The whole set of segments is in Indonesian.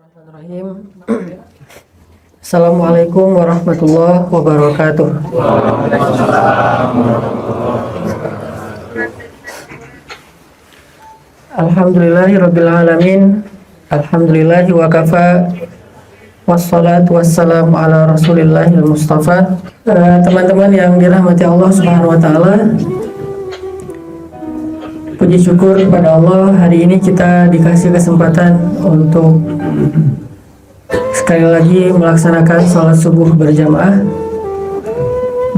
Bismillahirrahmanirrahim. Assalamualaikum warahmatullahi wabarakatuh. Alhamdulillahirabbil alamin. Alhamdulillahi wa kafa. Wassalatu wassalamu ala Rasulillahil Mustafa. Teman-teman yang dirahmati Allah Subhanahu wa taala. Puji syukur kepada Allah, hari ini kita dikasih kesempatan untuk sekali lagi melaksanakan sholat subuh berjamaah,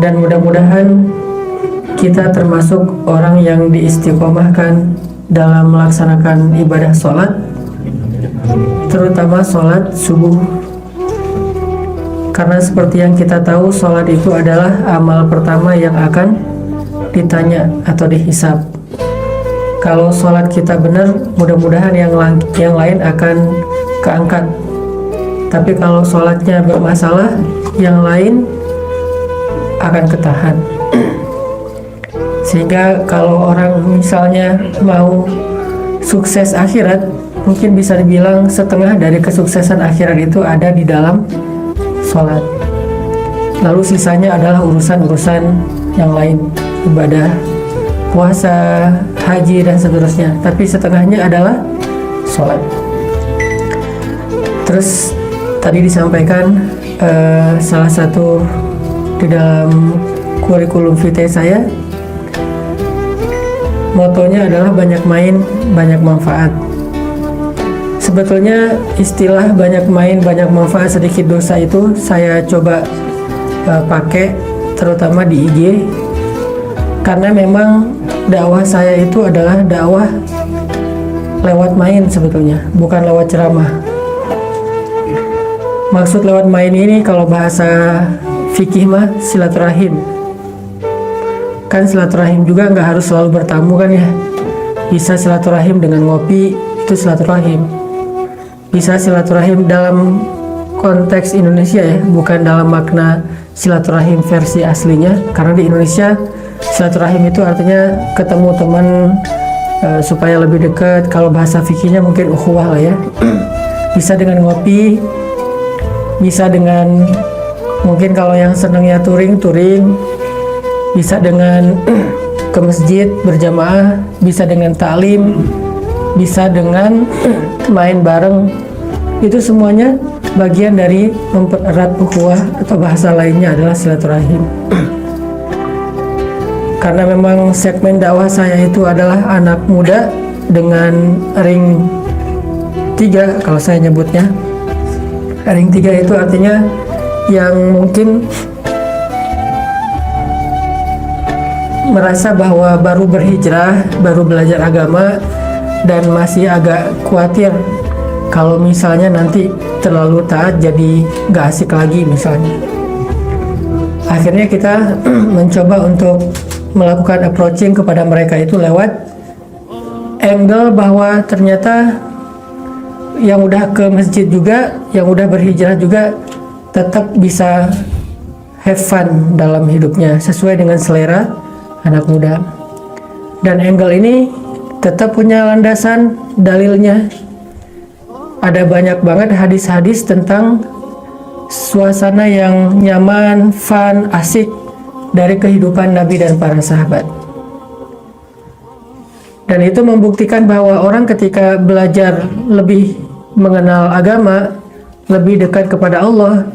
dan mudah-mudahan kita termasuk orang yang diistiqomahkan dalam melaksanakan ibadah sholat, terutama sholat subuh, karena seperti yang kita tahu, sholat itu adalah amal pertama yang akan ditanya atau dihisab. Kalau sholat kita benar, mudah-mudahan yang lain akan keangkat. Tapi kalau sholatnya bermasalah, yang lain akan ketahan. Sehingga kalau orang misalnya mau sukses akhirat, mungkin bisa dibilang setengah dari kesuksesan akhirat itu ada di dalam sholat. Lalu sisanya adalah urusan-urusan yang lain, ibadah, puasa, haji, dan seterusnya. Tapi setengahnya adalah sholat. Terus tadi disampaikan salah satu di dalam kurikulum vitae saya, motonya adalah banyak main, banyak manfaat. Sebetulnya istilah banyak main, banyak manfaat, sedikit dosa itu saya coba pakai terutama di IG, karena memang dakwah saya itu adalah dakwah lewat main sebetulnya, bukan lewat ceramah. Maksud lewat main ini kalau bahasa fikih mah silaturahim. Kan silaturahim juga nggak harus selalu bertamu kan ya. Bisa silaturahim dengan ngopi, itu silaturahim. Bisa silaturahim dalam konteks Indonesia ya, bukan dalam makna silaturahim versi aslinya, karena di Indonesia silaturahim itu artinya ketemu teman supaya lebih dekat. Kalau bahasa fikihnya mungkin ukhuwah lah ya. Bisa dengan ngopi, bisa dengan mungkin kalau yang senangnya touring, bisa dengan ke masjid berjamaah, bisa dengan ta'lim, bisa dengan main bareng. Itu semuanya bagian dari mempererat ukhuwah, atau bahasa lainnya adalah silaturahim. Karena memang segmen dakwah saya itu adalah anak muda dengan ring 3 kalau saya nyebutnya. Ring 3 itu artinya yang mungkin merasa bahwa baru berhijrah, baru belajar agama, dan masih agak khawatir kalau misalnya nanti terlalu taat jadi gak asik lagi misalnya. Akhirnya kita mencoba untuk melakukan approaching kepada mereka itu lewat angle bahwa ternyata yang udah ke masjid juga, yang udah berhijrah juga tetap bisa have fun dalam hidupnya sesuai dengan selera anak muda. Dan angle ini tetap punya landasan dalilnya. Ada banyak banget hadis-hadis tentang suasana yang nyaman, fun, asik dari kehidupan Nabi dan para sahabat. Dan itu membuktikan bahwa orang ketika belajar lebih mengenal agama, lebih dekat kepada Allah,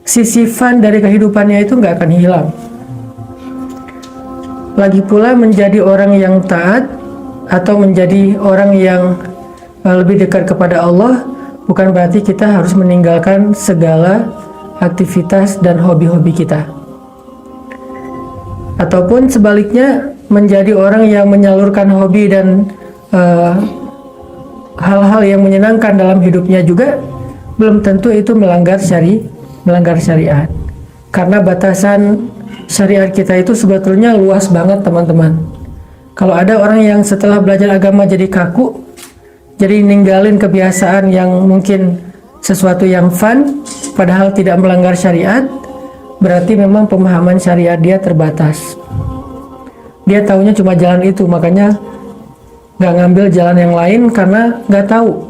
sisi fun dari kehidupannya itu nggak akan hilang. Lagi pula menjadi orang yang taat atau menjadi orang yang lebih dekat kepada Allah bukan berarti kita harus meninggalkan segala aktivitas dan hobi-hobi kita. Ataupun sebaliknya, menjadi orang yang menyalurkan hobi dan hal-hal yang menyenangkan dalam hidupnya juga belum tentu itu melanggar syariat. Karena batasan syariat kita itu sebetulnya luas banget teman-teman. Kalau ada orang yang setelah belajar agama jadi kaku, jadi ninggalin kebiasaan yang mungkin sesuatu yang fun padahal tidak melanggar syariat, berarti memang pemahaman syariat dia terbatas. Dia taunya cuma jalan itu, makanya nggak ngambil jalan yang lain karena nggak tahu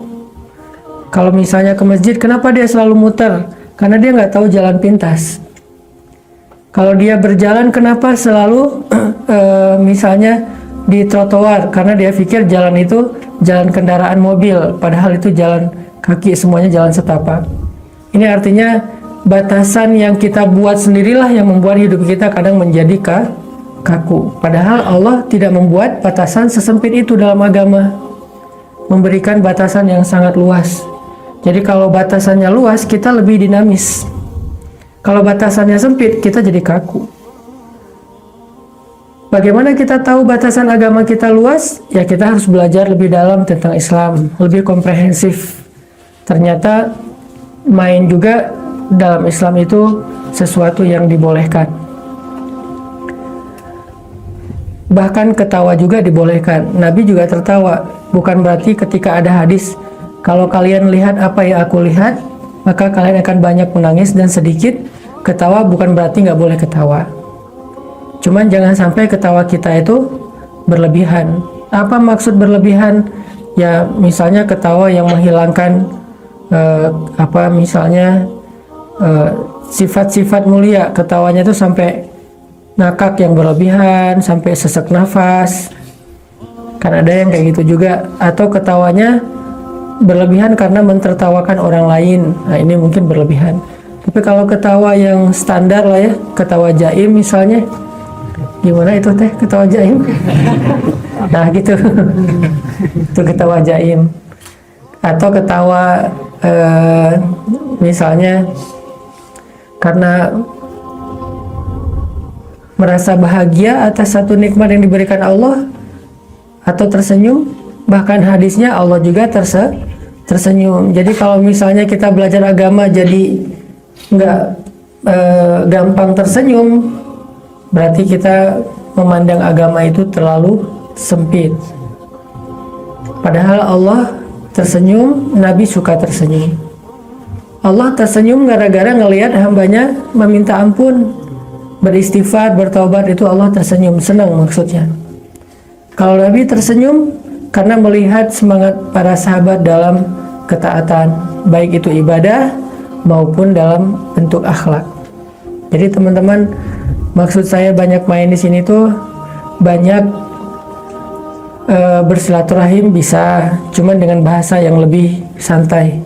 Kalau misalnya ke masjid, kenapa dia selalu muter? Karena dia nggak tahu jalan pintas. Kalau dia berjalan, kenapa selalu misalnya di trotoar? Karena dia pikir jalan itu jalan kendaraan mobil, padahal itu jalan kaki, semuanya jalan setapak. Ini artinya batasan yang kita buat sendirilah yang membuat hidup kita kadang menjadi kaku. Padahal Allah tidak membuat batasan sesempit itu dalam agama, memberikan batasan yang sangat luas. Jadi kalau batasannya luas, kita lebih dinamis. Kalau batasannya sempit, kita jadi kaku. Bagaimana kita tahu batasan agama kita luas? Ya kita harus belajar lebih dalam tentang Islam, lebih komprehensif. Ternyata main juga dalam Islam itu sesuatu yang dibolehkan. Bahkan ketawa juga dibolehkan. Nabi juga tertawa. Bukan berarti ketika ada hadis, kalau kalian lihat apa yang aku lihat, maka kalian akan banyak menangis dan sedikit ketawa. Bukan berarti nggak boleh ketawa. Cuman jangan sampai ketawa kita itu berlebihan. Apa maksud berlebihan? Ya misalnya ketawa yang menghilangkan sifat-sifat mulia. Ketawanya itu sampai ngakak yang berlebihan, sampai sesak nafas. Kan ada yang kayak gitu juga. Atau ketawanya berlebihan karena mentertawakan orang lain. Nah ini mungkin berlebihan. Tapi kalau ketawa yang standar lah ya, ketawa jaim misalnya, gimana itu teh ketawa jaim? Nah gitu. Itu ketawa jaim. Atau ketawa misalnya karena merasa bahagia atas satu nikmat yang diberikan Allah, atau tersenyum. Bahkan hadisnya Allah juga tersenyum. Jadi kalau misalnya kita belajar agama jadi nggak gampang tersenyum, berarti kita memandang agama itu terlalu sempit. Padahal Allah tersenyum, Nabi suka tersenyum. Allah tersenyum gara-gara ngelihat hambanya meminta ampun, beristighfar, bertobat, itu Allah tersenyum, senang maksudnya. Kalau Nabi tersenyum karena melihat semangat para sahabat dalam ketaatan, baik itu ibadah maupun dalam bentuk akhlak. Jadi teman-teman, maksud saya banyak main di sini tuh banyak bersilaturahim bisa, cuman dengan bahasa yang lebih santai.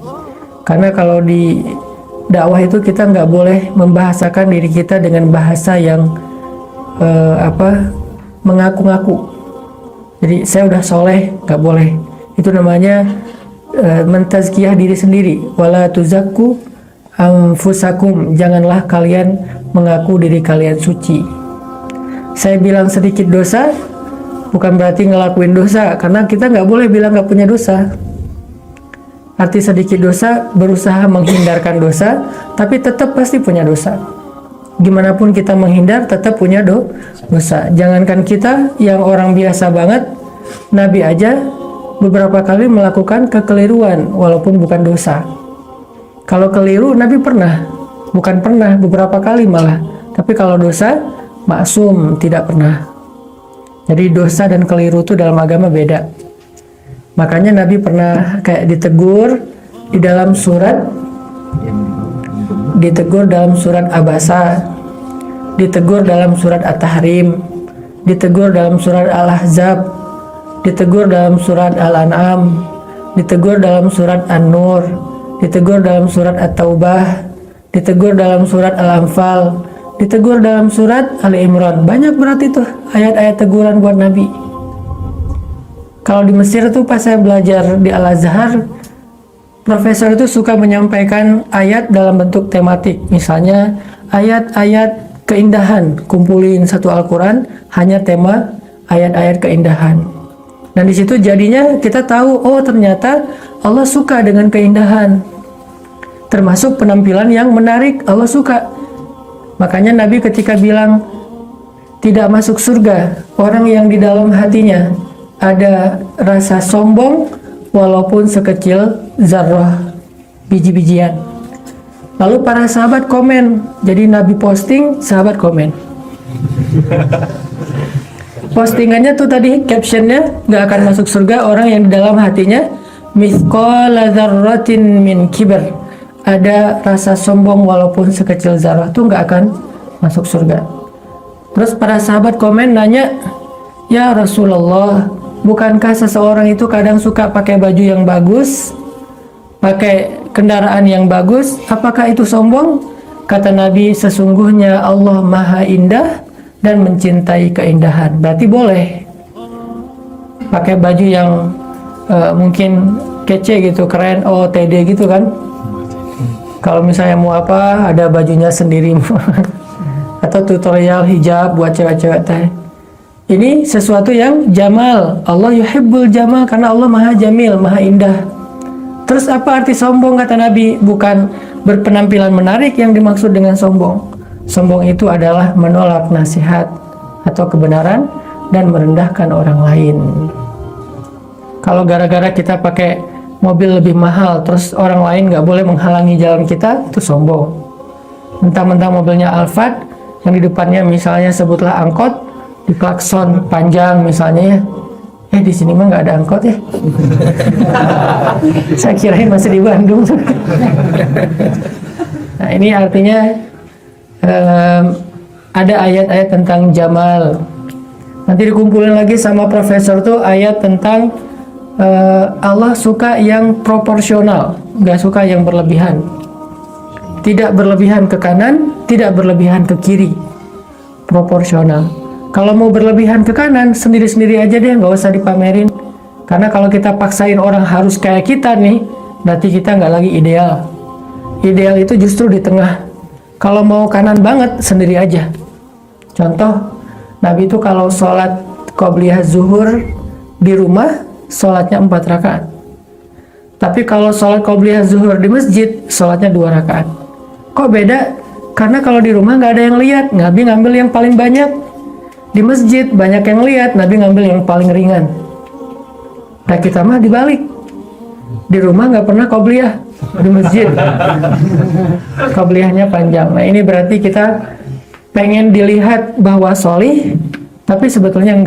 Karena kalau di dakwah itu kita nggak boleh membahasakan diri kita dengan bahasa yang mengaku-ngaku. Jadi saya udah soleh, nggak boleh. Itu namanya mentazkiyah diri sendiri. Wala tuzakku anfusakum. Janganlah kalian mengaku diri kalian suci. Saya bilang sedikit dosa, bukan berarti ngelakuin dosa. Karena kita nggak boleh bilang nggak punya dosa. Arti sedikit dosa, berusaha menghindarkan dosa, tapi tetap pasti punya dosa. Gimana pun kita menghindar, tetap punya dosa. Jangankan kita yang orang biasa banget, Nabi aja beberapa kali melakukan kekeliruan walaupun bukan dosa. Kalau keliru Nabi pernah, bukan pernah, beberapa kali malah. Tapi kalau dosa, maksum, tidak pernah. Jadi dosa dan keliru itu dalam agama beda. Makanya Nabi pernah kayak ditegur dalam surat Abasa, ditegur dalam surat At-Tahrim, ditegur dalam surat Al-Ahzab, ditegur dalam surat Al-An'am, ditegur dalam surat An-Nur, ditegur dalam surat At-Taubah, ditegur dalam surat Al-Anfal, ditegur dalam surat Ali Imran. Banyak berarti tuh ayat-ayat teguran buat Nabi. Kalau di Mesir tuh pas saya belajar di Al-Azhar, profesor itu suka menyampaikan ayat dalam bentuk tematik. Misalnya ayat-ayat keindahan, kumpulin satu Al-Quran hanya tema ayat-ayat keindahan. Dan di situ jadinya kita tahu, oh ternyata Allah suka dengan keindahan. Termasuk penampilan yang menarik, Allah suka. Makanya Nabi ketika bilang tidak masuk surga orang yang di dalam hatinya ada rasa sombong walaupun sekecil zarrah, biji-bijian. Lalu para sahabat komen. Jadi Nabi posting, sahabat komen. Postingannya tuh tadi captionnya, nggak akan masuk surga orang yang di dalam hatinya mithqala dzarratin min kibr, ada rasa sombong walaupun sekecil zarah tuh nggak akan masuk surga. Terus para sahabat komen nanya, ya Rasulullah, bukankah seseorang itu kadang suka pakai baju yang bagus, pakai kendaraan yang bagus, apakah itu sombong? Kata Nabi, sesungguhnya Allah Maha Indah dan mencintai keindahan. Berarti boleh pakai baju yang mungkin kece gitu, keren, OOTD gitu kan. Kalau misalnya mau apa, ada bajunya sendiri. Atau tutorial hijab buat cewek-cewek teh. Ini sesuatu yang jamal. Allah yuhibbul jamal, karena Allah Maha Jamil, Maha Indah. Terus apa arti sombong kata Nabi? Bukan berpenampilan menarik yang dimaksud dengan sombong. Sombong itu adalah menolak nasihat atau kebenaran dan merendahkan orang lain. Kalau gara-gara kita pakai mobil lebih mahal, terus orang lain nggak boleh menghalangi jalan kita, itu sombong. Mentang-mentang mobilnya Alphard, yang di depannya misalnya sebutlah angkot, di klakson panjang misalnya ya, di sini mah nggak ada angkot ya. Saya kirain masih di Bandung. Nah ini artinya ada ayat-ayat tentang jamal. Nanti dikumpulin lagi sama profesor tuh ayat tentang Allah suka yang proporsional, nggak suka yang berlebihan. Tidak berlebihan ke kanan, tidak berlebihan ke kiri. Proporsional. Kalau mau berlebihan ke kanan, sendiri-sendiri aja deh, nggak usah dipamerin. Karena kalau kita paksain orang harus kayak kita nih, berarti kita nggak lagi ideal. Ideal itu justru di tengah. Kalau mau kanan banget, sendiri aja. Contoh, Nabi itu kalau sholat qobliyah zuhur di rumah, sholatnya 4 rakaat. Tapi kalau sholat qobliyah zuhur di masjid, sholatnya 2 rakaat. Kok beda? Karena kalau di rumah nggak ada yang lihat, Nabi ngambil yang paling banyak. Di masjid banyak yang lihat, Nabi ngambil yang paling ringan. Nah kita mah dibalik. Di rumah nggak pernah qobliyah, di masjid qobliyahnya panjang. Nah ini berarti kita pengen dilihat bahwa solih, tapi sebetulnya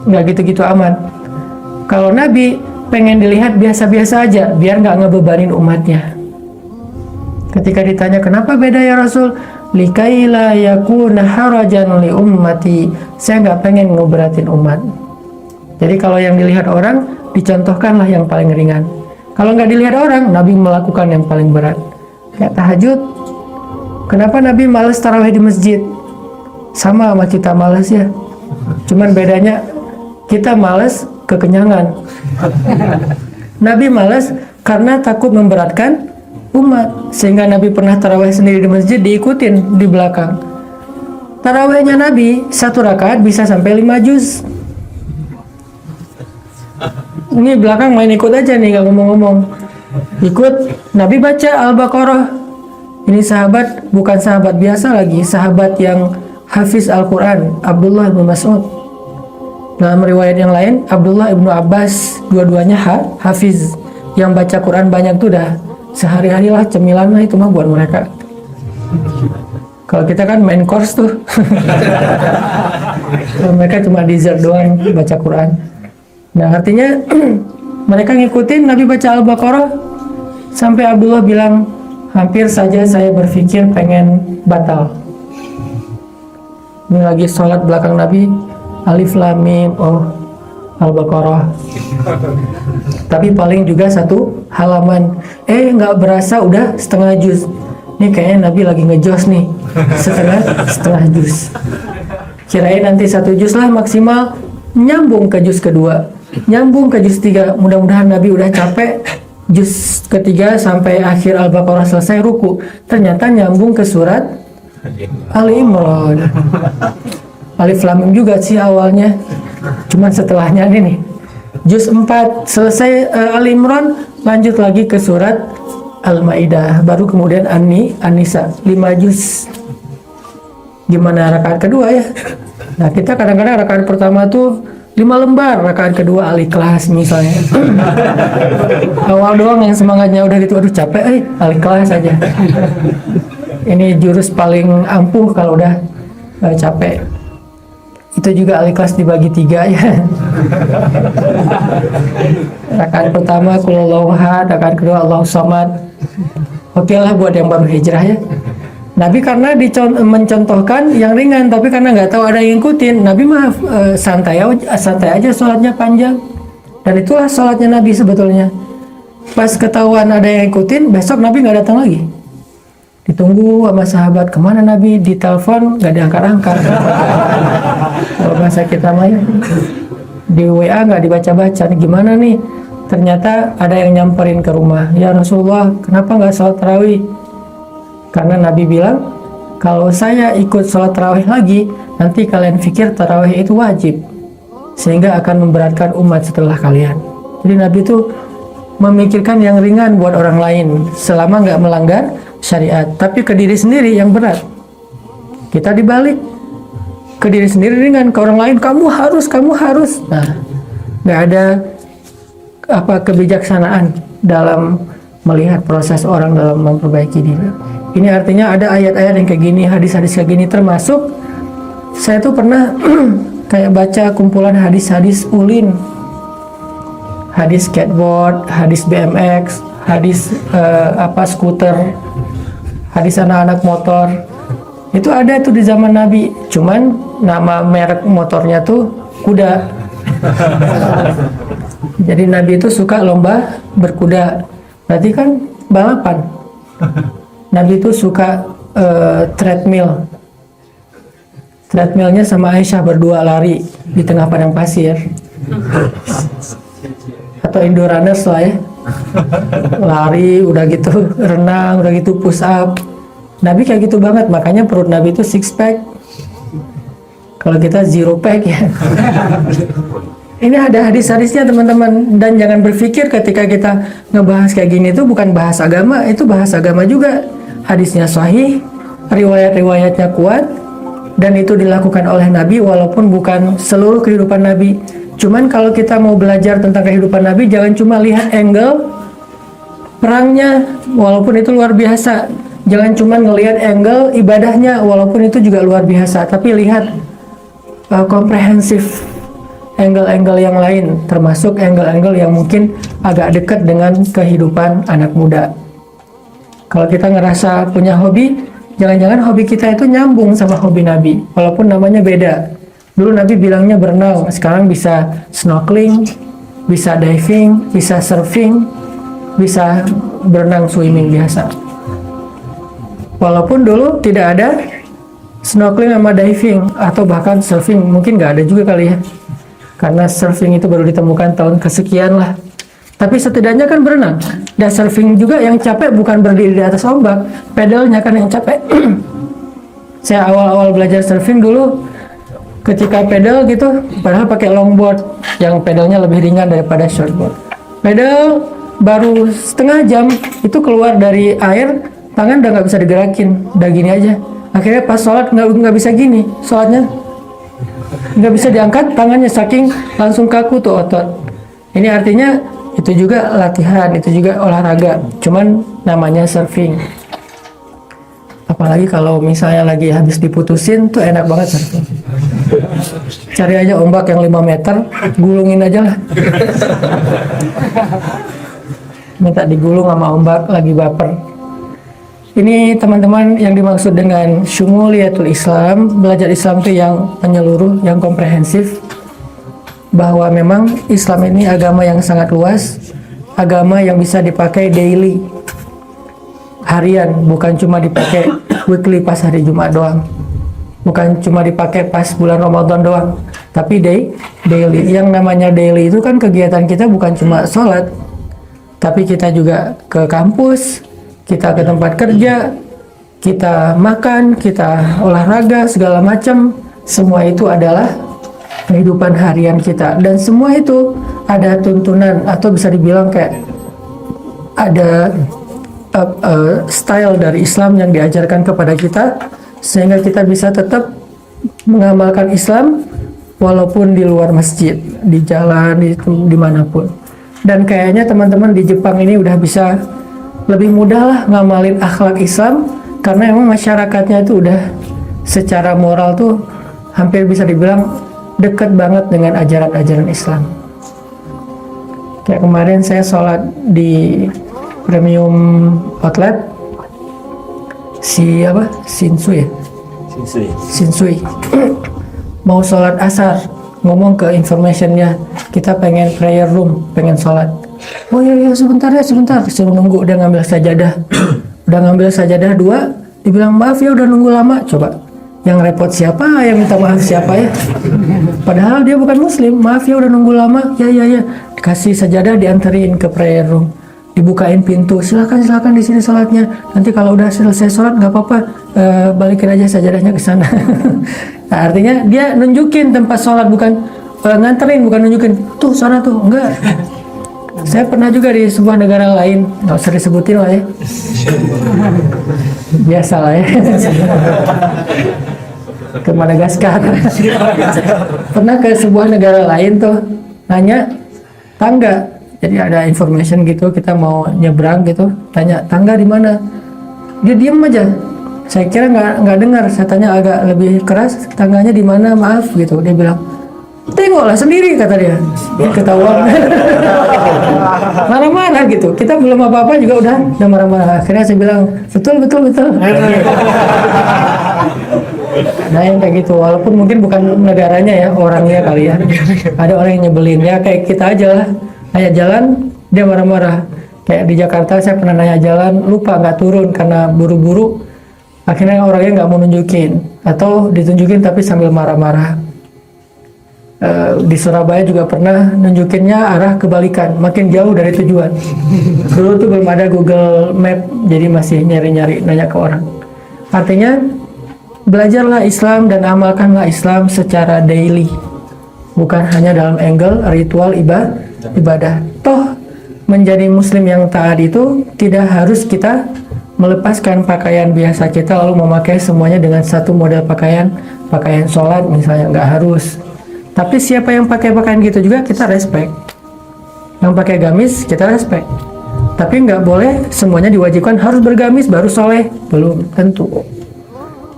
nggak gitu-gitu amat. Kalau Nabi pengen dilihat biasa-biasa aja, biar nggak ngebebanin umatnya. Ketika ditanya kenapa beda ya Rasul, likaila yakuna harajan li ummati, saya nggak pengen ngeberatin umat. Jadi kalau yang dilihat orang, dicontohkanlah yang paling ringan. Kalau nggak dilihat orang, Nabi melakukan yang paling berat. Kayak tahajud, kenapa Nabi malas tarawih di masjid? Sama kita malas ya, cuman bedanya kita malas kekenyangan. Nabi malas karena takut memberatkan umat, sehingga Nabi pernah tarawih sendiri di masjid, diikutin di belakang. Tarawihnya Nabi 1 rakaat bisa sampai 5 juz. Ini belakang main ikut aja nih, gak ngomong-ngomong. Ikut, Nabi baca Al-Baqarah. Ini sahabat, bukan sahabat biasa lagi, sahabat yang hafiz Al-Quran, Abdullah bin Mas'ud. Dalam riwayat yang lain, Abdullah ibnu Abbas, dua-duanya hafiz. Yang baca Quran banyak tuh dah sehari-hari lah, cemilan lah itu mah buat mereka. Kalau kita kan main course tuh. Mereka cuma dessert doang baca Quran. Nah artinya mereka ngikutin Nabi baca Al-Baqarah sampai Abdullah bilang, hampir saja saya berpikir pengen batal. Ini lagi sholat belakang Nabi, Alif Lam Mim, oh Al-Baqarah. Tapi paling juga 1 halaman. Nggak berasa udah setengah juz. Ini kayaknya Nabi lagi ngejos nih. Setengah juz. Kirain nanti 1 juz lah maksimal, nyambung ke juz kedua, nyambung ke juz 3. Mudah-mudahan Nabi udah capek, juz ketiga sampai akhir Al-Baqarah selesai ruku. Ternyata nyambung ke surat Ali Imran. Alif Lam Mim juga sih awalnya, cuman setelahnya ini nih juz 4 selesai Ali Imran, lanjut lagi ke surat Al-Maidah, baru kemudian An-Nisa 5 juz. Gimana rakaat kedua ya? Nah kita kadang-kadang rakaat pertama tuh 5 lembar, rakaat kedua Al-Ikhlas misalnya. Awal doang yang semangatnya udah gitu, aduh capek, Al-Ikhlas aja. Ini jurus paling ampuh kalau udah capek. Itu juga Al-Ikhlas dibagi 3 ya. Rakaat pertama Qul Huwallahu Ahad, rakaat kedua Allahu Samad. Oke lah buat yang baru hijrah ya. Nabi karena mencontohkan yang ringan, tapi karena nggak tahu ada yang ngikutin, Nabi mah santai aja sholatnya panjang. Dan itulah sholatnya Nabi sebetulnya. Pas ketahuan ada yang ngikutin, besok Nabi nggak datang lagi. Ditunggu sama sahabat, kemana Nabi? Ditelepon nggak diangkat-angkat. Kalau bahasa kita mah ya, di WA nggak dibaca-baca. Gimana nih? Ternyata ada yang nyamperin ke rumah. Ya Rasulullah, kenapa nggak sholat tarawih? Karena Nabi bilang, kalau saya ikut sholat tarawih lagi, nanti kalian pikir tarawih itu wajib, sehingga akan memberatkan umat setelah kalian. Jadi Nabi itu memikirkan yang ringan buat orang lain, selama nggak melanggar syariat. Tapi ke diri sendiri yang berat. Kita dibalik, ke diri sendiri ringan, ke orang lain kamu harus. Nah, nggak ada kebijaksanaan dalam melihat proses orang dalam memperbaiki diri. Ini artinya ada ayat-ayat yang kayak gini, hadis-hadis kayak gini, termasuk saya tuh pernah kayak baca kumpulan hadis-hadis ulin, hadis skateboard, hadis BMX, hadis skuter, hadis anak-anak motor. Itu ada tuh di zaman Nabi, cuman nama merek motornya tuh kuda. Jadi Nabi itu suka lomba berkuda, berarti kan balapan. Nabi itu suka treadmillnya sama Aisyah berdua lari di tengah padang pasir, atau Indorunners lah ya, lari udah gitu renang, udah gitu push up. Nabi kayak gitu banget, makanya perut Nabi itu 6 pack, kalau kita 0 pack ya. Ini ada hadis-hadisnya teman-teman, dan jangan berpikir ketika kita ngebahas kayak gini itu bukan bahas agama, itu bahas agama juga. Hadisnya sahih, riwayat-riwayatnya kuat, dan itu dilakukan oleh Nabi walaupun bukan seluruh kehidupan Nabi. Cuman kalau kita mau belajar tentang kehidupan Nabi, jangan cuma lihat angle perangnya walaupun itu luar biasa, jangan cuma ngelihat angle ibadahnya walaupun itu juga luar biasa, tapi lihat komprehensif angle-angle yang lain, termasuk angle-angle yang mungkin agak dekat dengan kehidupan anak muda. Kalau kita ngerasa punya hobi, jangan-jangan hobi kita itu nyambung sama hobi Nabi, walaupun namanya beda. Dulu Nabi bilangnya berenang, sekarang bisa snorkeling, bisa diving, bisa surfing, bisa berenang swimming biasa. Walaupun dulu tidak ada snorkeling sama diving, atau bahkan surfing, mungkin nggak ada juga kali ya. Karena surfing itu baru ditemukan tahun kesekian lah. Tapi setidaknya kan berenang. Dan surfing juga yang capek bukan berdiri di atas ombak, pedalnya kan yang capek. Saya awal-awal belajar surfing dulu, ketika pedal gitu, padahal pakai longboard yang pedalnya lebih ringan daripada shortboard. Pedal baru setengah jam, itu keluar dari air, tangan udah nggak bisa digerakin, udah gini aja. Akhirnya pas sholat nggak bisa gini, sholatnya nggak bisa diangkat tangannya, saking langsung kaku tuh otot. Ini artinya itu juga latihan, itu juga olahraga, cuman namanya surfing. Apalagi kalau misalnya lagi habis diputusin tuh enak banget surfing. Cari aja ombak yang 5 meter, gulungin aja lah. Minta digulung sama ombak lagi baper. Ini teman-teman yang dimaksud dengan syumuliyatul Islam, belajar Islam itu yang menyeluruh, yang komprehensif, bahwa memang Islam ini agama yang sangat luas, agama yang bisa dipakai daily, harian, bukan cuma dipakai weekly pas hari Jumat doang, bukan cuma dipakai pas bulan Ramadan doang, tapi daily. Yang namanya daily itu kan kegiatan kita bukan cuma sholat, tapi kita juga ke kampus, kita ke tempat kerja, kita makan, kita olahraga, segala macam. Semua itu adalah kehidupan harian kita, dan semua itu ada tuntunan, atau bisa dibilang kayak ada style dari Islam yang diajarkan kepada kita, sehingga kita bisa tetap mengamalkan Islam walaupun di luar masjid, di jalan, dimanapun. Dan kayaknya teman-teman di Jepang ini udah bisa lebih mudah lah ngamalin akhlak Islam, karena emang masyarakatnya itu udah secara moral tuh hampir bisa dibilang dekat banget dengan ajaran-ajaran Islam. Kayak kemarin saya sholat di premium outlet Shinsui. Mau sholat asar, ngomong ke informationnya, kita pengen prayer room, pengen sholat. Oh iya sebentar, suruh nunggu. Udah ngambil sajadah udah ngambil sajadah 2, dibilang maaf ya udah nunggu lama. Coba yang repot siapa, yang minta maaf siapa ya? Padahal dia bukan muslim. Maaf ya udah nunggu lama. Ya dikasih sajadah, dianterin ke prayer room, dibukain pintu, silakan di sini sholatnya. Nanti kalau udah selesai sholat nggak apa-apa, balikin aja sajadahnya ke sana. Nah, artinya dia nunjukin tempat sholat, bukan nganterin, bukan nunjukin tuh sana tuh, enggak. Saya pernah juga di sebuah negara lain, nggak usah disebutin lah ya. Biasa lah ya. Ke Madagaskar. Pernah ke sebuah negara lain tuh, nanya tangga. Jadi ada information gitu, kita mau nyebrang gitu, tanya tangga di mana. Dia diem aja. Saya kira nggak dengar. Saya tanya agak lebih keras, tangganya di mana, maaf gitu. Dia bilang, tengoklah sendiri, kata dia. Ketahuan. Marah-marah gitu. Kita belum apa-apa juga udah marah-marah. Akhirnya saya bilang, betul. Nah yang kayak gitu, walaupun mungkin bukan negaranya ya, orangnya kali ya. Ada orang yang nyebelin ya, kayak kita aja lah. Nanya jalan, dia marah-marah. Kayak di Jakarta saya pernah nanya jalan, lupa nggak turun karena buru-buru. Akhirnya orangnya nggak mau nunjukin, atau ditunjukin tapi sambil marah-marah. Di Surabaya juga pernah nunjukinnya arah kebalikan, makin jauh dari tujuan. Dulu tuh belum ada Google Map, jadi masih nyari-nyari nanya ke orang. Artinya belajarlah Islam dan amalkanlah Islam secara daily, bukan hanya dalam angle ritual ibadah. Toh menjadi muslim yang taat itu tidak harus kita melepaskan pakaian biasa kita lalu memakai semuanya dengan satu model pakaian sholat misalnya, nggak harus. Tapi siapa yang pakai pakaian gitu juga kita respect. Yang pakai gamis kita respect. Tapi nggak boleh semuanya diwajibkan harus bergamis baru soleh, belum tentu.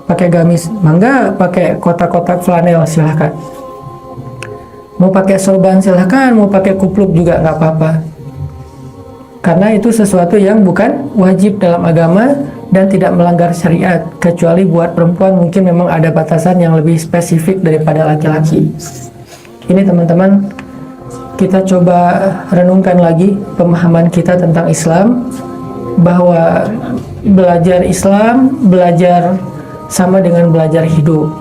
Pakai gamis, mangga pakai kotak-kotak flanel silahkan. Mau pakai sorban silahkan, mau pakai kupluk juga nggak apa-apa. Karena itu sesuatu yang bukan wajib dalam agama dan tidak melanggar syariat, kecuali buat perempuan mungkin memang ada batasan yang lebih spesifik daripada laki-laki. Ini teman-teman, kita coba renungkan lagi pemahaman kita tentang Islam, bahwa belajar Islam, belajar sama dengan belajar hidup.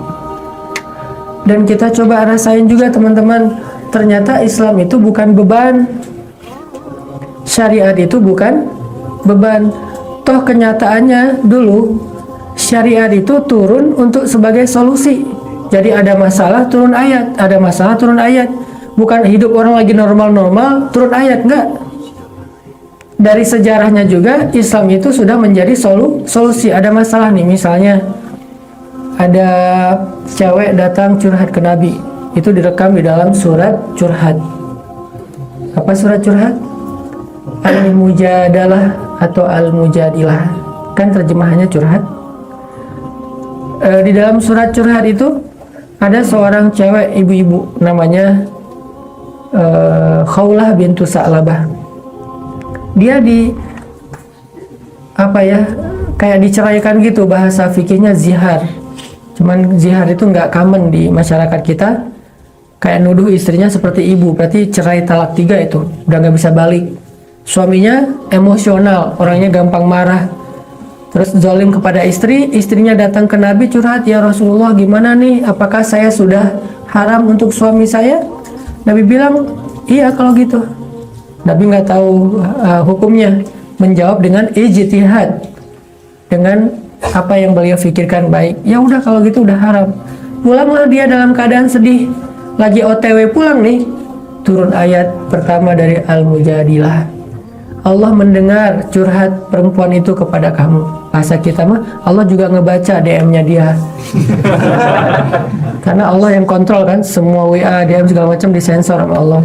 Dan kita coba rasain juga teman-teman, ternyata Islam itu bukan beban. Syariat itu bukan beban. Toh kenyataannya dulu syariat itu turun untuk sebagai solusi. Jadi ada masalah turun ayat, ada masalah turun ayat. Bukan hidup orang lagi normal-normal turun ayat, enggak. Dari sejarahnya juga Islam itu sudah menjadi solusi. Ada masalah nih, misalnya ada cewek datang curhat ke Nabi. Itu direkam di dalam surat curhat. Apa surat curhat? Al-Mujadalah atau Al-Mujadilah, kan terjemahannya curhat. Di dalam surat curhat itu ada seorang cewek ibu-ibu namanya Khawlah bintu Sa'labah. Dia kayak diceraikan gitu, bahasa fikihnya zihar. Cuman zihar itu nggak common di masyarakat kita. Kayak nuduh istrinya seperti ibu, berarti cerai talak 3 itu udah nggak bisa balik. Suaminya emosional, orangnya gampang marah, terus zalim kepada istrinya datang ke Nabi curhat, ya Rasulullah gimana nih, apakah saya sudah haram untuk suami saya? Nabi bilang, iya kalau gitu. Nabi nggak tahu hukumnya, menjawab dengan ijtihad, dengan apa yang beliau pikirkan baik. Ya udah kalau gitu udah haram. Pulanglah dia dalam keadaan sedih, lagi OTW pulang nih, turun ayat pertama dari Al-Mujadilah. Allah mendengar curhat perempuan itu kepada kamu. Bahasa kita mah Allah juga ngebaca DM-nya dia. Karena Allah yang kontrol kan, semua WA, DM segala macam disensor sama Allah.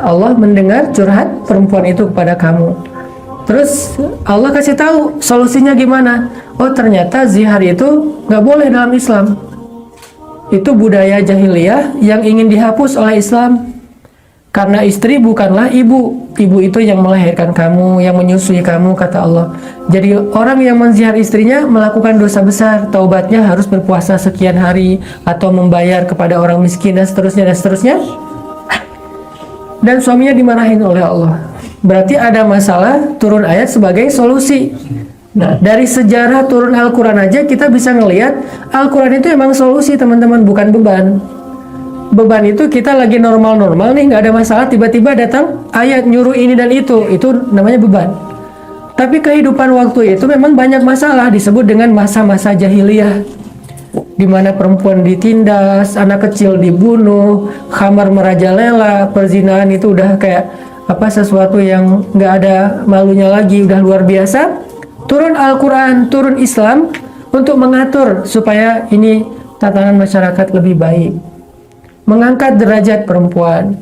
Allah mendengar curhat perempuan itu kepada kamu. Terus Allah kasih tahu solusinya gimana. Oh ternyata zihar itu nggak boleh dalam Islam. itu budaya jahiliyah yang ingin dihapus oleh Islam. Karena istri bukanlah ibu. Ibu itu yang melahirkan kamu, yang menyusui kamu, kata Allah. Jadi orang yang menzihar istrinya melakukan dosa besar. Taubatnya harus berpuasa sekian hari, atau membayar kepada orang miskin, dan seterusnya, dan seterusnya. Dan suaminya dimarahin oleh Allah. Berarti ada masalah, turun ayat sebagai solusi. Nah, dari sejarah turun Al-Quran aja kita bisa ngelihat Al-Quran itu emang solusi, teman-teman, bukan beban. Beban itu kita lagi normal-normal nih, nggak ada masalah, tiba-tiba datang ayat nyuruh ini dan itu namanya beban. Tapi kehidupan waktu itu memang banyak masalah, disebut dengan masa-masa jahiliyah, di mana perempuan ditindas, anak kecil dibunuh, khamar merajalela, perzinahan itu udah kayak sesuatu yang nggak ada malunya lagi, udah luar biasa. Turun Al-Quran, turun Islam untuk mengatur supaya ini tatanan masyarakat lebih baik. Mengangkat derajat perempuan,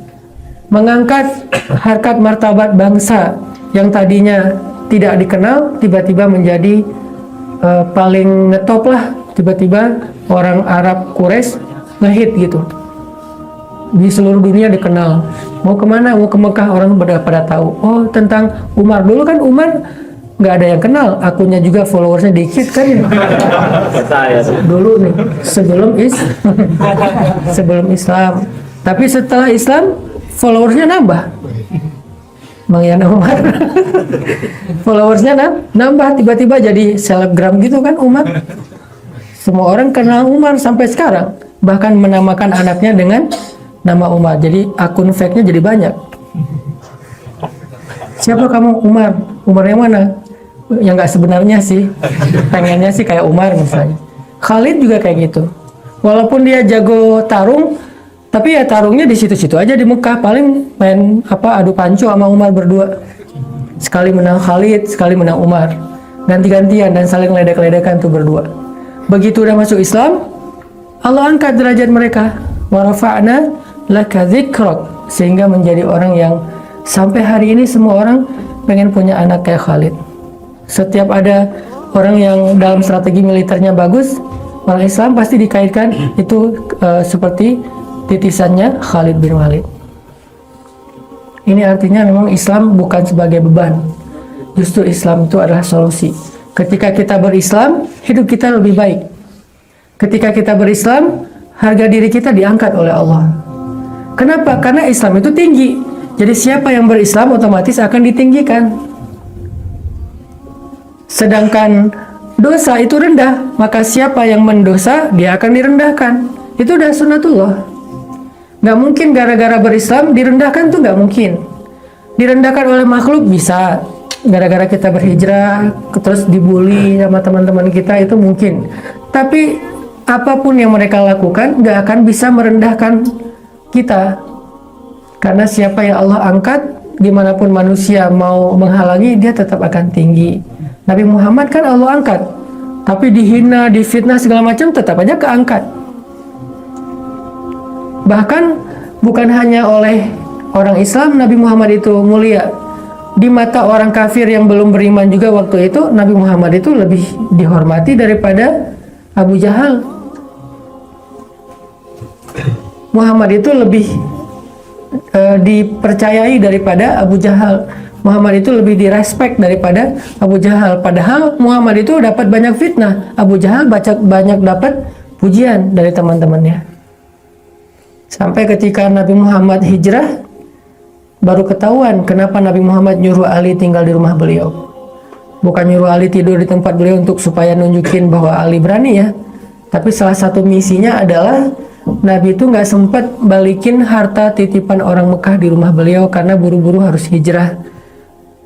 mengangkat harkat martabat bangsa yang tadinya tidak dikenal, tiba-tiba menjadi paling ngetop lah. Tiba-tiba orang Arab Quraisy ngehit gitu, di seluruh dunia dikenal. Mau kemana? Mau ke Mekah, orang pada tahu. Oh, tentang Umar. Dulu kan Umar nggak ada yang kenal, akunnya juga followersnya dikit kan ya. Dulu nih, sebelum Islam. Tapi setelah Islam followersnya nambah. Bang Yana Umar followersnya nambah, tiba-tiba jadi selebgram gitu kan Umar. Semua orang kenal Umar sampai sekarang, bahkan menamakan anaknya dengan nama Umar. Jadi akun fake-nya jadi banyak. Siapa kamu? Umar. Umar yang mana? Yang nggak sebenarnya sih, pengennya sih kayak Umar misalnya. Khalid juga kayak gitu. Walaupun dia jago tarung, tapi ya tarungnya di situ-situ aja di Mekah, paling main adu pancu sama Umar berdua. Sekali menang Khalid, sekali menang Umar. Ganti-gantian dan saling ledek-ledekan tuh berdua. Begitu udah masuk Islam, Allah angkat derajat mereka. Wa rafa'na laka dzikrak, sehingga menjadi orang yang sampai hari ini semua orang pengen punya anak kayak Khalid. Setiap ada orang yang dalam strategi militernya bagus, orang Islam pasti dikaitkan itu seperti titisannya Khalid bin Walid. Ini artinya memang Islam bukan sebagai beban. Justru Islam itu adalah solusi. Ketika kita berislam, hidup kita lebih baik. Ketika kita berislam, harga diri kita diangkat oleh Allah. Kenapa? Karena Islam itu tinggi. Jadi siapa yang berislam otomatis akan ditinggikan. Sedangkan dosa itu rendah, maka siapa yang mendosa dia akan direndahkan. Itu udah sunnatullah. Gak mungkin gara-gara berislam direndahkan tuh, gak mungkin. Direndahkan oleh makhluk bisa, gara-gara kita berhijrah terus dibully sama teman-teman kita, itu mungkin. Tapi apapun yang mereka lakukan gak akan bisa merendahkan kita. Karena siapa yang Allah angkat, dimanapun manusia mau menghalangi, dia tetap akan tinggi. Nabi Muhammad kan Allah angkat, tapi dihina, difitnah segala macam tetap aja keangkat. Bahkan bukan hanya oleh orang Islam Nabi Muhammad itu mulia. Di mata orang kafir yang belum beriman juga waktu itu, Nabi Muhammad itu lebih dihormati daripada Abu Jahal. Muhammad itu lebih dipercayai daripada Abu Jahal. Muhammad itu lebih direspek daripada Abu Jahal. Padahal Muhammad itu dapat banyak fitnah, Abu Jahal banyak dapat pujian dari teman-temannya. Sampai ketika Nabi Muhammad hijrah, baru ketahuan kenapa Nabi Muhammad nyuruh Ali tinggal di rumah beliau. Bukan nyuruh Ali tidur di tempat beliau untuk supaya nunjukin bahwa Ali berani ya. Tapi salah satu misinya adalah Nabi itu nggak sempat balikin harta titipan orang Mekah di rumah beliau karena buru-buru harus hijrah.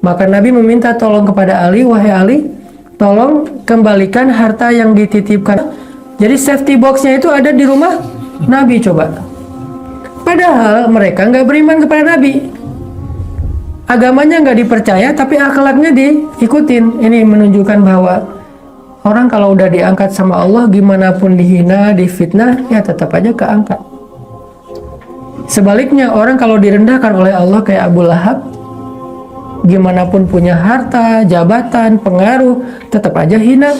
Maka Nabi meminta tolong kepada Ali, wahai Ali, tolong kembalikan harta yang dititipkan. Jadi safety boxnya itu ada di rumah Nabi, coba. Padahal mereka nggak beriman kepada Nabi. Agamanya nggak dipercaya, tapi akhlaknya diikutin. Ini menunjukkan bahwa orang kalau udah diangkat sama Allah, gimana pun dihina, difitnah, ya tetap aja keangkat. Sebaliknya, orang kalau direndahkan oleh Allah kayak Abu Lahab, gimana pun punya harta, jabatan, pengaruh, tetap aja hina.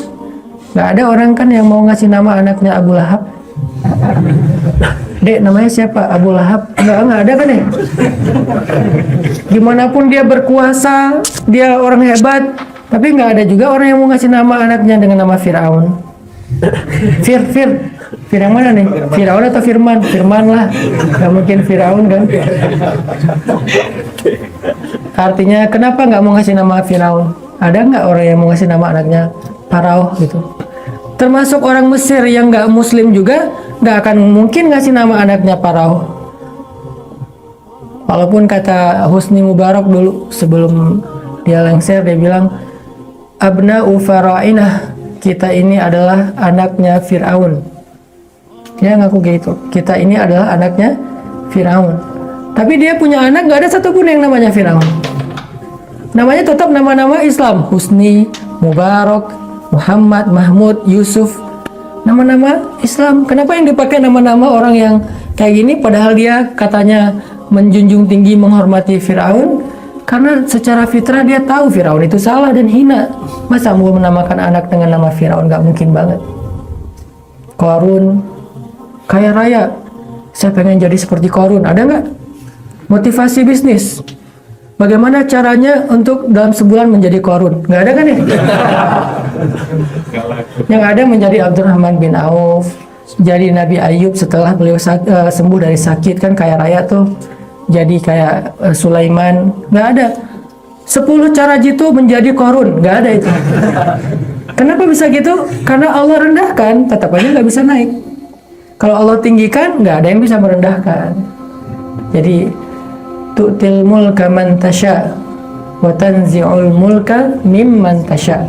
Gak ada orang kan yang mau ngasih nama anaknya Abu Lahab. Dek, namanya siapa? Abu Lahab? Nggak ada kan ya? Gimana pun dia berkuasa, dia orang hebat, tapi nggak ada juga orang yang mau ngasih nama anaknya dengan nama Firaun. Fir yang mana nih? Firaun atau Firman? Firman lah, nggak mungkin Firaun kan? Artinya kenapa nggak mau ngasih nama Firaun? Ada nggak orang yang mau ngasih nama anaknya Parao gitu? Termasuk orang Mesir yang nggak Muslim juga nggak akan mungkin ngasih nama anaknya Parao. Walaupun kata Husni Mubarak dulu sebelum dia lengser, dia bilang abna'u fara'inah, kita ini adalah anaknya Fir'aun. Dia ngaku gitu, kita ini adalah anaknya Fir'aun. Tapi dia punya anak nggak ada satupun yang namanya Fir'aun. Namanya tetap nama-nama Islam, Husni, Mubarak, Muhammad, Mahmud, Yusuf, nama-nama Islam. Kenapa yang dipakai nama-nama orang yang kayak gini padahal dia katanya menjunjung tinggi menghormati Firaun? Karena secara fitrah dia tahu Firaun itu salah dan hina. Masa mau menamakan anak dengan nama Firaun? Gak mungkin banget. Korun, kaya raya, saya pengen jadi seperti Korun. Ada nggak? Motivasi bisnis, bagaimana caranya untuk dalam sebulan menjadi Korun? Nggak ada kan ya? Yang ada menjadi Abdurrahman bin Auf, jadi Nabi Ayub setelah beliau sembuh dari sakit, kan kaya raya tuh. Jadi kayak Sulaiman. Nggak ada. 10 cara jitu menjadi Korun. Nggak ada itu. Kenapa bisa gitu? Karena Allah rendahkan, tetap aja nggak bisa naik. Kalau Allah tinggikan, nggak ada yang bisa merendahkan. Jadi tu'til mulka man tasha wa tanzi'ul mulka mimman tasha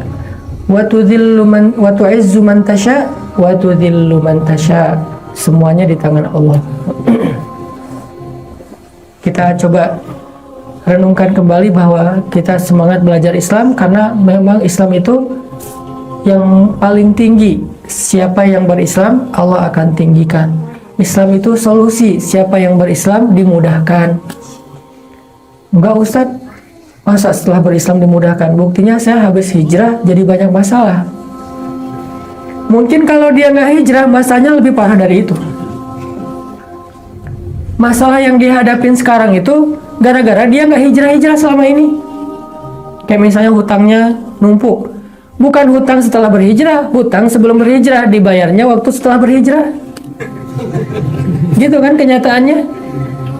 wa tu'izzu man tasha wa tudhillu man tasha. Semuanya di tangan Allah. Kita coba renungkan kembali bahwa kita semangat belajar Islam karena memang Islam itu yang paling tinggi. Siapa yang berislam, Allah akan tinggikan. Islam itu solusi. Siapa yang berislam dimudahkan. Enggak Ustadz, masa setelah berislam dimudahkan? Buktinya saya habis hijrah jadi banyak masalah. Mungkin kalau dia nggak hijrah, masalahnya lebih parah dari itu. Masalah yang dihadapin sekarang itu gara-gara dia nggak hijrah-hijrah selama ini. Kayak misalnya hutangnya numpuk. Bukan hutang setelah berhijrah, hutang sebelum berhijrah, dibayarnya waktu setelah berhijrah. Gitu kan kenyataannya.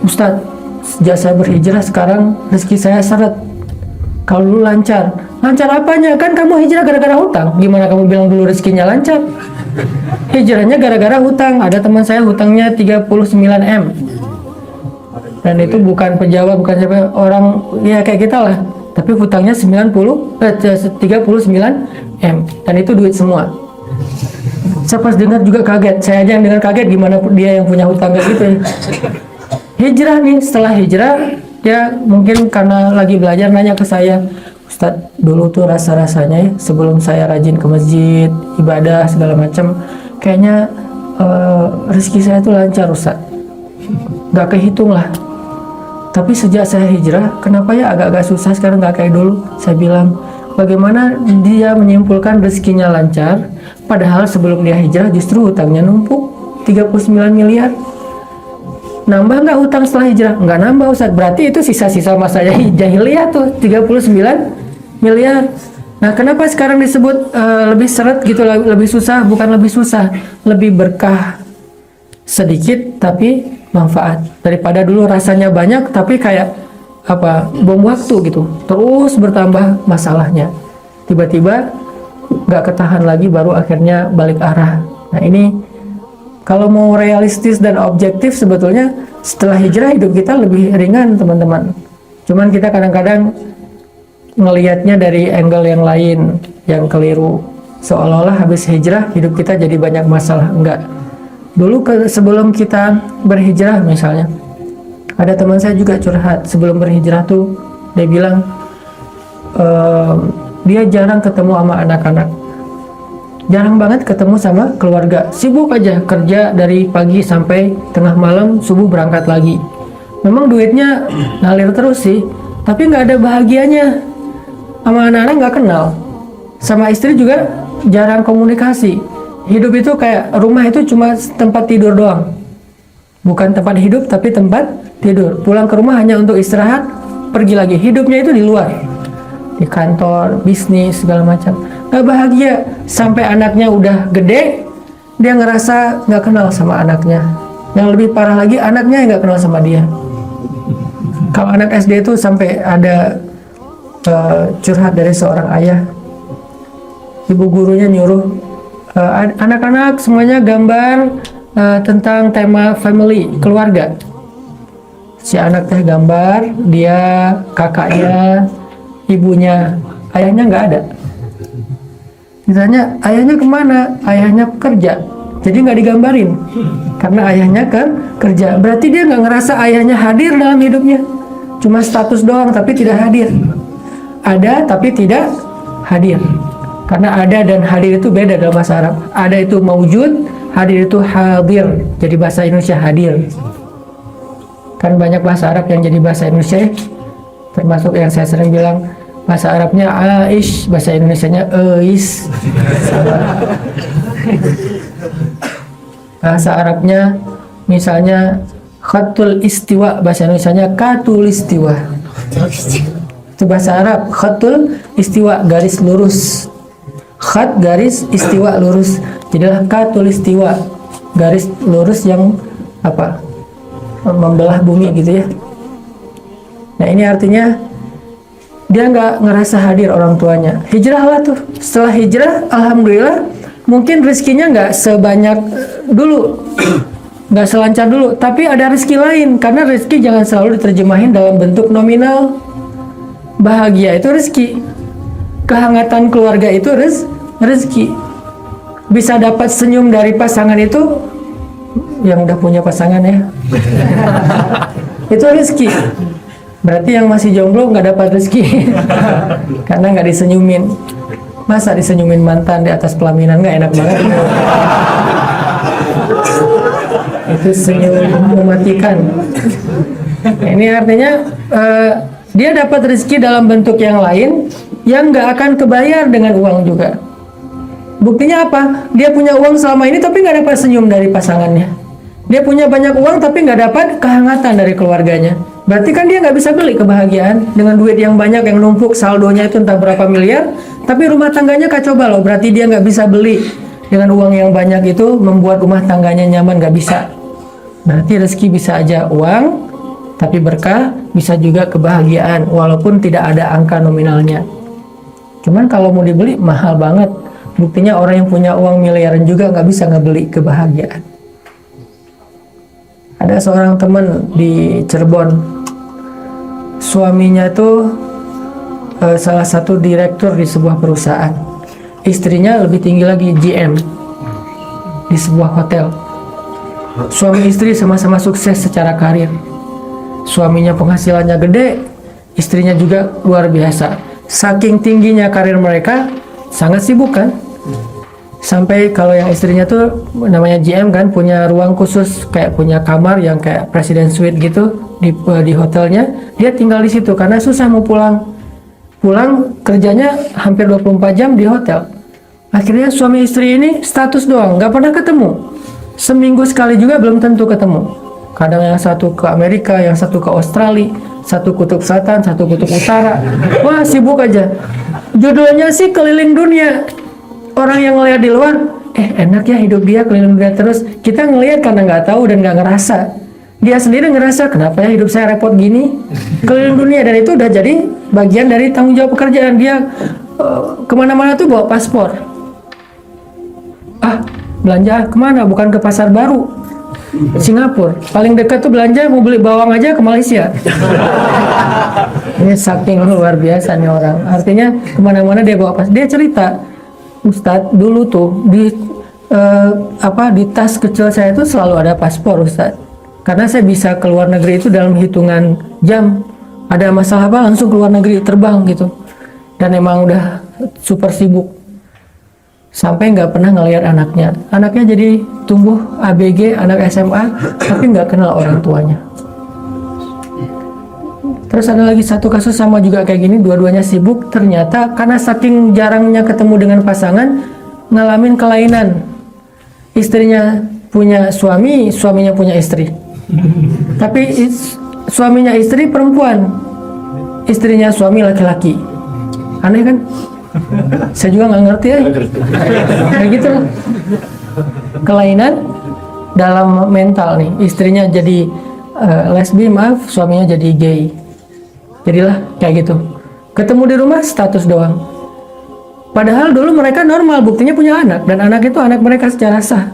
Ustadz, sejak saya berhijrah sekarang rezeki saya seret. Kalau dulu lancar. Lancar apanya? Kan kamu hijrah gara-gara hutang. Gimana kamu bilang dulu rezekinya lancar? Hijrahnya gara-gara hutang. Ada teman saya hutangnya 39 M. Dan itu bukan pejabat, bukan siapa, orang ya kayak kita lah. Tapi hutangnya 39 M. Dan itu duit semua. Saya pas dengar juga kaget. Saya aja yang dengar kaget, gimana dia yang punya hutang kayak gitu ya. Hijrah nih, setelah hijrah dia mungkin karena lagi belajar nanya ke saya, Ustadz, dulu tuh rasa-rasanya ya, sebelum saya rajin ke masjid, ibadah segala macam, kayaknya rezeki saya tuh lancar Ustadz, gak kehitung lah. Tapi sejak saya hijrah, kenapa ya agak-agak susah sekarang, gak kayak dulu. Saya bilang, bagaimana dia menyimpulkan rezekinya lancar, padahal sebelum dia hijrah justru hutangnya numpuk 39 miliar. Nambah nggak hutang setelah hijrah? Nggak nambah Ustaz. Berarti itu sisa-sisa masa jahiliyah tuh 39 miliar. Nah kenapa sekarang disebut lebih seret gitu, lebih susah? Bukan lebih susah, lebih berkah sedikit tapi manfaat. Daripada dulu rasanya banyak tapi kayak apa, bom waktu gitu, terus bertambah masalahnya. Tiba-tiba nggak ketahan lagi, baru akhirnya balik arah. Nah ini kalau mau realistis dan objektif, sebetulnya setelah hijrah hidup kita lebih ringan teman-teman. Cuman kita kadang-kadang ngelihatnya dari angle yang lain, yang keliru. Seolah-olah habis hijrah hidup kita jadi banyak masalah. Enggak. Dulu sebelum kita berhijrah misalnya, ada teman saya juga curhat. Sebelum berhijrah tuh dia bilang dia jarang ketemu sama anak-anak. Jarang banget ketemu sama keluarga, sibuk aja kerja dari pagi sampai tengah malam, subuh berangkat lagi. Memang duitnya ngalir terus sih, tapi nggak ada bahagianya. Sama anak-anak nggak kenal, sama istri juga jarang komunikasi. hidup itu kayak rumah itu cuma tempat tidur doang. Bukan tempat hidup tapi tempat tidur. Pulang ke rumah hanya untuk istirahat, pergi lagi. Hidupnya itu di luar. Di kantor, bisnis, segala macam. Gak bahagia. Sampai anaknya udah gede, dia ngerasa gak kenal sama anaknya. Yang lebih parah lagi, anaknya yang gak kenal sama dia. Kalau anak SD itu sampai ada curhat dari seorang ayah. Ibu gurunya nyuruh anak-anak semuanya gambar tentang tema family, keluarga. Si anak teh gambar, dia, kakaknya, ibunya, ayahnya nggak ada. Misalnya ayahnya kemana? Ayahnya kerja, jadi nggak digambarin karena ayahnya kan kerja. Berarti dia nggak ngerasa ayahnya hadir dalam hidupnya, cuma status doang tapi tidak hadir. Ada tapi tidak hadir. Karena ada dan hadir itu beda dalam bahasa Arab. Ada itu maujud, hadir itu hadir. Jadi bahasa Indonesia hadir. Kan banyak bahasa Arab yang jadi bahasa Indonesia, termasuk yang saya sering bilang bahasa Arabnya aish, bahasa Indonesianya eis. Bahasa Arabnya misalnya khatul istiwa, bahasa Indonesianya katul istiwa. Itu bahasa Arab, khatul istiwa, garis lurus. Khat garis, istiwa lurus. Jadilah katul istiwa, garis lurus yang apa? Membelah bumi gitu ya. Nah ini artinya dia nggak ngerasa hadir orang tuanya. Hijrahlah tuh. Setelah hijrah, alhamdulillah, mungkin rezekinya nggak sebanyak dulu, nggak selancar dulu. Tapi ada rezeki lain, karena rezeki jangan selalu diterjemahin dalam bentuk nominal. Bahagia itu rezeki. Kehangatan keluarga itu rezeki. Bisa dapat senyum dari pasangan itu, yang udah punya pasangan ya. Itu rezeki. Berarti yang masih jomblo nggak dapat rezeki. Karena nggak disenyumin. Masa disenyumin mantan di atas pelaminan, nggak enak banget. Itu senyum mematikan. Ini artinya dia dapat rezeki dalam bentuk yang lain yang nggak akan kebayar dengan uang juga. Buktinya apa? Dia punya uang selama ini tapi nggak dapat senyum dari pasangannya. Dia punya banyak uang tapi nggak dapat kehangatan dari keluarganya. Berarti kan dia nggak bisa beli kebahagiaan dengan duit yang banyak yang numpuk, saldonya itu entah berapa miliar, tapi rumah tangganya kacau balau. Berarti dia nggak bisa beli dengan uang yang banyak itu membuat rumah tangganya nyaman, nggak bisa. Berarti rezeki bisa aja uang, tapi berkah, bisa juga kebahagiaan walaupun tidak ada angka nominalnya. Cuman kalau mau dibeli mahal banget. Buktinya orang yang punya uang miliaran juga nggak bisa ngebeli kebahagiaan. Ada seorang teman di Cirebon, suaminya tuh salah satu direktur di sebuah perusahaan. Istrinya lebih tinggi lagi, GM di sebuah hotel. Suami istri sama-sama sukses secara karir. Suaminya penghasilannya gede, istrinya juga luar biasa. Saking tingginya karir mereka, sangat sibuk kan? Sampai kalau yang istrinya tuh namanya GM kan, punya ruang khusus, kayak punya kamar yang kayak presiden suite gitu di hotelnya. Dia tinggal di situ karena susah mau pulang. Pulang kerjanya hampir 24 jam di hotel. Akhirnya suami istri ini status doang, nggak pernah ketemu. Seminggu sekali juga belum tentu ketemu. Kadang yang satu ke Amerika, yang satu ke Australia, satu kutub selatan, satu kutub utara. Wah, sibuk aja. Judulnya sih keliling dunia. Orang yang ngelihat di luar, enak ya hidup dia keliling dunia terus. Kita ngelihat karena nggak tahu dan nggak ngerasa. Dia sendiri ngerasa, kenapa ya hidup saya repot gini? Keliling dunia, dan itu udah jadi bagian dari tanggung jawab pekerjaan dia. Kemana-mana tuh bawa paspor. Belanja kemana? Bukan ke pasar baru, Singapura. Paling dekat tuh belanja mau beli bawang aja ke Malaysia. Ini saking luar biasa nih orang. Artinya kemana-mana dia bawa paspor. Dia cerita, Ustadz, dulu tuh di tas kecil saya itu selalu ada paspor, Ustadz. Karena saya bisa ke luar negeri itu dalam hitungan jam. Ada masalah apa langsung ke luar negeri, terbang gitu. Dan emang udah super sibuk. Sampai nggak pernah ngelihat anaknya. Anaknya jadi tumbuh ABG, anak SMA, tapi nggak kenal orang tuanya. Terus ada lagi satu kasus sama juga kayak gini, dua-duanya sibuk. Ternyata karena saking jarangnya ketemu dengan pasangan, ngalamin kelainan istrinya punya suami, suaminya punya istri. Tapi suaminya istri perempuan, istrinya suami laki-laki. Aneh kan? Saya juga nggak ngerti ya. Kayak gitu lah. Kelainan dalam mental nih. Istrinya jadi lesbi, maaf, suaminya jadi gay. Jadilah kayak gitu. Ketemu di rumah status doang. Padahal dulu mereka normal, buktinya punya anak, dan anak itu anak mereka secara sah.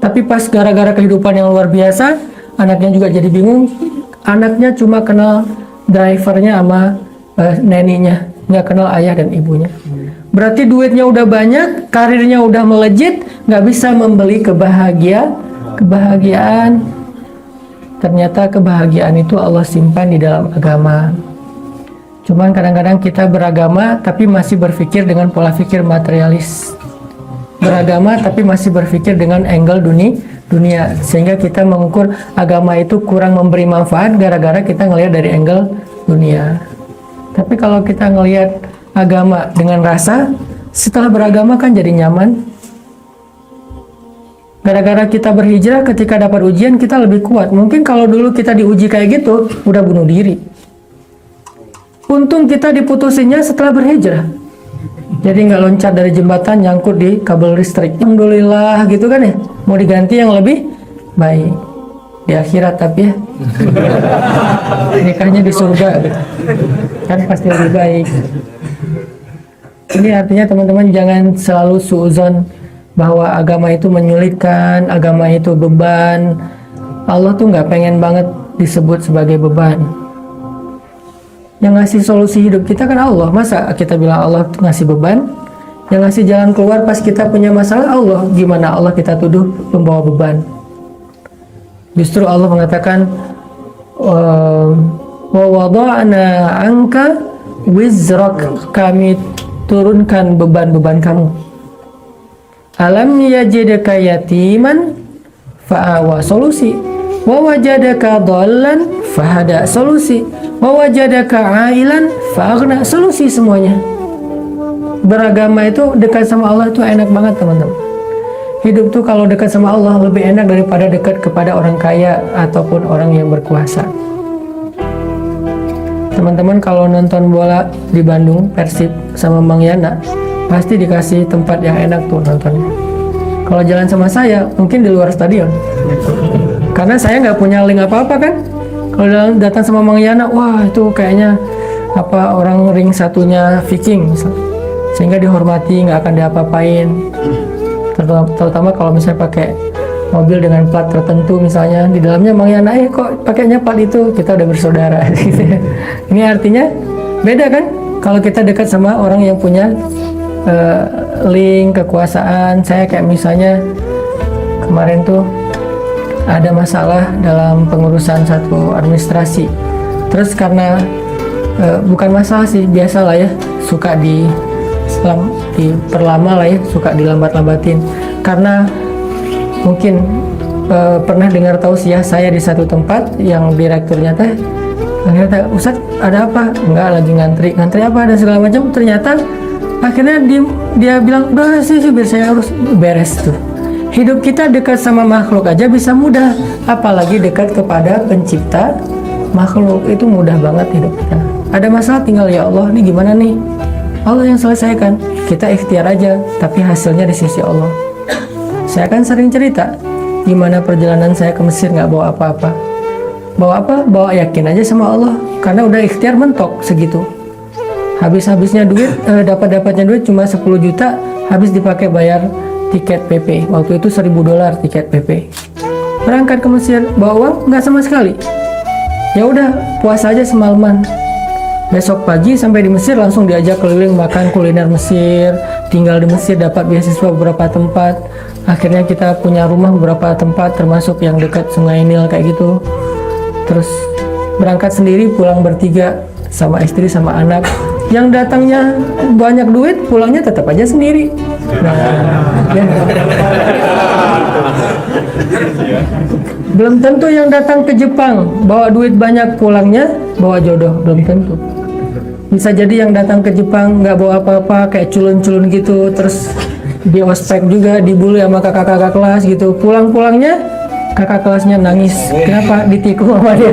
Tapi pas gara-gara kehidupan yang luar biasa, anaknya juga jadi bingung. Anaknya cuma kenal drivernya sama neninya, nggak kenal ayah dan ibunya. Berarti duitnya udah banyak, karirnya udah melejit, nggak bisa membeli kebahagiaan. Ternyata kebahagiaan itu Allah simpan di dalam agama. Cuman kadang-kadang kita beragama tapi masih berpikir dengan pola pikir materialis. Beragama tapi masih berpikir dengan angle dunia, sehingga kita mengukur agama itu kurang memberi manfaat gara-gara kita ngelihat dari angle dunia. Tapi kalau kita ngelihat agama dengan rasa, setelah beragama kan jadi nyaman. Gara-gara kita berhijrah, ketika dapat ujian kita lebih kuat. Mungkin kalau dulu kita diuji kayak gitu, udah bunuh diri. Untung kita diputusinnya setelah berhijrah. Jadi nggak loncat dari jembatan nyangkut di kabel listrik. Alhamdulillah gitu kan ya. Mau diganti yang lebih baik di akhirat, tapi ya nikahnya di surga gitu. Kan pasti lebih baik. Ini artinya teman-teman jangan selalu suuzon bahwa agama itu menyulitkan, agama itu beban. Allah tuh nggak pengen banget disebut sebagai beban. Yang ngasih solusi hidup kita kan Allah. Masa kita bilang Allah ngasih beban? Yang ngasih jalan keluar pas kita punya masalah Allah. Gimana Allah kita tuduh membawa beban? Justru Allah mengatakan wa wada'na anka wizrak, kami turunkan beban-beban kamu. Alam yajidaka yatiman fa'awa, solusi. Wa wajadaka dhallan fahada, solusi. Wa wajadaka ailan fa'aghna, solusi semuanya. Beragama itu dekat sama Allah itu enak banget teman-teman. Hidup tuh kalau dekat sama Allah lebih enak daripada dekat kepada orang kaya ataupun orang yang berkuasa. Teman-teman kalau nonton bola di Bandung, Persib sama Mang Yana, pasti dikasih tempat yang enak tuh nontonnya. Kalau jalan sama saya, mungkin di luar stadion. Karena saya nggak punya link apa-apa kan. Kalau datang sama Mang Yana, wah itu kayaknya apa orang ring satunya Viking misalnya. Sehingga dihormati, nggak akan diapa-apain. Terutama kalau misalnya pakai mobil dengan plat tertentu misalnya, di dalamnya Mang Yana, kok pakainya plat itu, kita udah bersaudara. Ini artinya beda kan kalau kita dekat sama orang yang punya link kekuasaan. Saya kayak misalnya kemarin tuh ada masalah dalam pengurusan satu administrasi, terus karena bukan masalah sih, biasa lah ya, suka diperlama lah ya, suka dilambat-lambatin karena mungkin pernah dengar tausiah saya di satu tempat yang direkturnya teh ternyata, Ustadz ada apa? Enggak, lagi ngantri apa dan segala macam. Ternyata akhirnya dia bilang udah sih biar saya harus beres tuh. Hidup kita dekat sama makhluk aja bisa mudah, apalagi dekat kepada pencipta makhluk, itu mudah banget hidup kita. Ada masalah tinggal ya Allah, ini gimana nih? Allah yang selesaikan, kita ikhtiar aja, tapi hasilnya di sisi Allah. Saya kan sering cerita gimana perjalanan saya ke Mesir nggak bawa apa-apa. Bawa apa? Bawa yakin aja sama Allah, karena udah ikhtiar mentok segitu. Habis-habisnya duit, dapat-dapatnya duit cuma 10 juta, habis dipakai bayar tiket PP. Waktu itu $1.000 tiket PP. Berangkat ke Mesir, bawa uang nggak sama sekali. Ya udah, puasa aja semalaman. Besok pagi sampai di Mesir langsung diajak keliling makan kuliner Mesir, tinggal di Mesir, dapat beasiswa beberapa tempat. Akhirnya kita punya rumah beberapa tempat, termasuk yang dekat Sungai Nil kayak gitu. Terus berangkat sendiri, pulang bertiga sama istri sama anak. Yang datangnya banyak duit, pulangnya tetap aja sendiri. Nah, ya. Belum tentu yang datang ke Jepang bawa duit banyak, pulangnya bawa jodoh, belum tentu. Bisa jadi yang datang ke Jepang nggak bawa apa-apa, kayak culun-culun gitu, terus di ospek juga dibully sama kakak-kakak kelas gitu. Pulang-pulangnya kakak kelasnya nangis. Kenapa? Ditikung sama dia.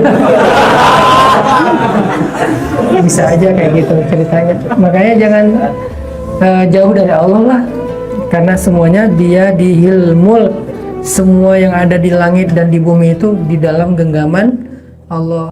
Bisa aja kayak gitu ceritanya. Makanya jangan jauh dari Allah lah. Karena semuanya dia di hilmul. Semua yang ada di langit dan di bumi itu di dalam genggaman Allah.